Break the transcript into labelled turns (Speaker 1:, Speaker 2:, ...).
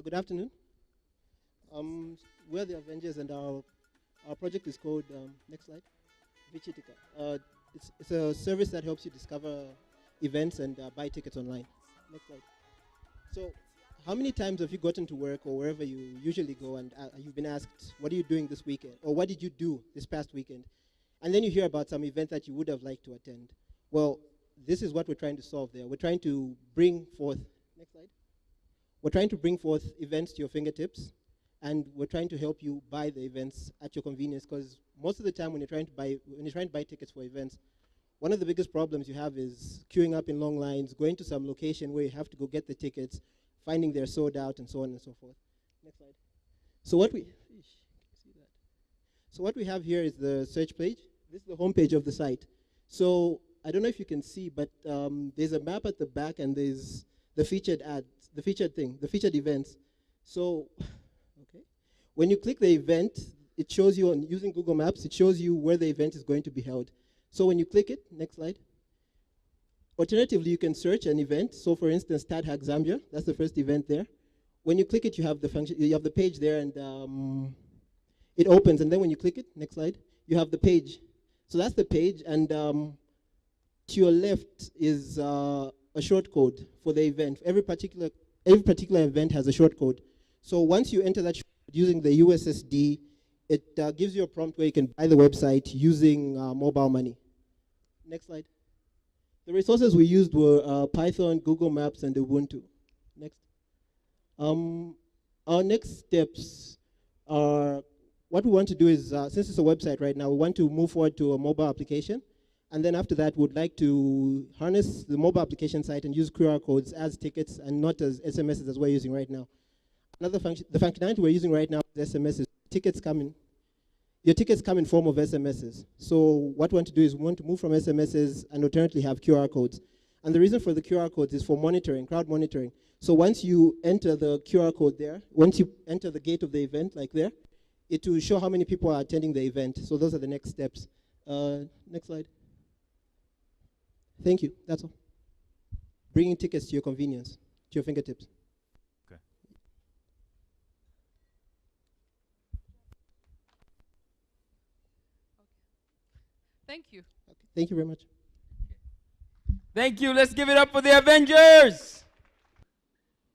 Speaker 1: Good afternoon. We're the Avengers, and our project is called, next slide, Vichitika. It's a service that helps you discover events and buy tickets online. Next slide. So, how many times have you gotten to work or wherever you usually go and you've been asked, what are you doing this weekend? Or what did you do this past weekend? And then you hear about some event that you would have liked to attend. Well, this is what we're trying to solve there. We're trying to bring forth, next slide. We're trying to bring forth events to your fingertips, and we're trying to help you buy the events at your convenience, because most of the time when you're trying to buy tickets for events, one of the biggest problems you have is queuing up in long lines, going to some location where you have to go get the tickets, finding they're sold out, and so on and so forth. Next slide. So what we have here is the search page. This is the homepage of the site. So I don't know if you can see, but there's a map at the back, and there's the featured ads, the featured events. So, okay, when you click the event, it shows you using Google Maps, it shows you where the event is going to be held. So when you click it, next slide. Alternatively, you can search an event. So for instance, TADHack Zambia, that's the first event there. When you click it, you have the function, you have the page there, and it opens. And then when you click it, next slide, you have the page. So that's the page, and to your left is a short code for the event. Every particular event has a short code. So once you enter that short code using the USSD, it gives you a prompt where you can buy the website using mobile money. Next slide. The resources we used were Python, Google Maps, and Ubuntu. Next. Our next steps are, what we want to do is, since it's a website right now, we want to move forward to a mobile application. And then after that, we'd like to harness the mobile application site and use QR codes as tickets and not as SMSs as we're using right now. Another function, the functionality we're using right now is SMSs. Your tickets come in form of SMSs. So what we want to do is we want to move from SMSs and alternately have QR codes. And the reason for the QR codes is for monitoring, crowd monitoring. So once you enter the QR code there, once you enter the gate of the event, like there, it will show how many people are attending the event. So those are the next steps. Next slide. Thank you, that's all. Bringing tickets to your convenience, to your fingertips.
Speaker 2: Okay.
Speaker 3: Thank you.
Speaker 1: Okay. Thank you very much.
Speaker 2: Thank you. Let's give it up for the Avengers.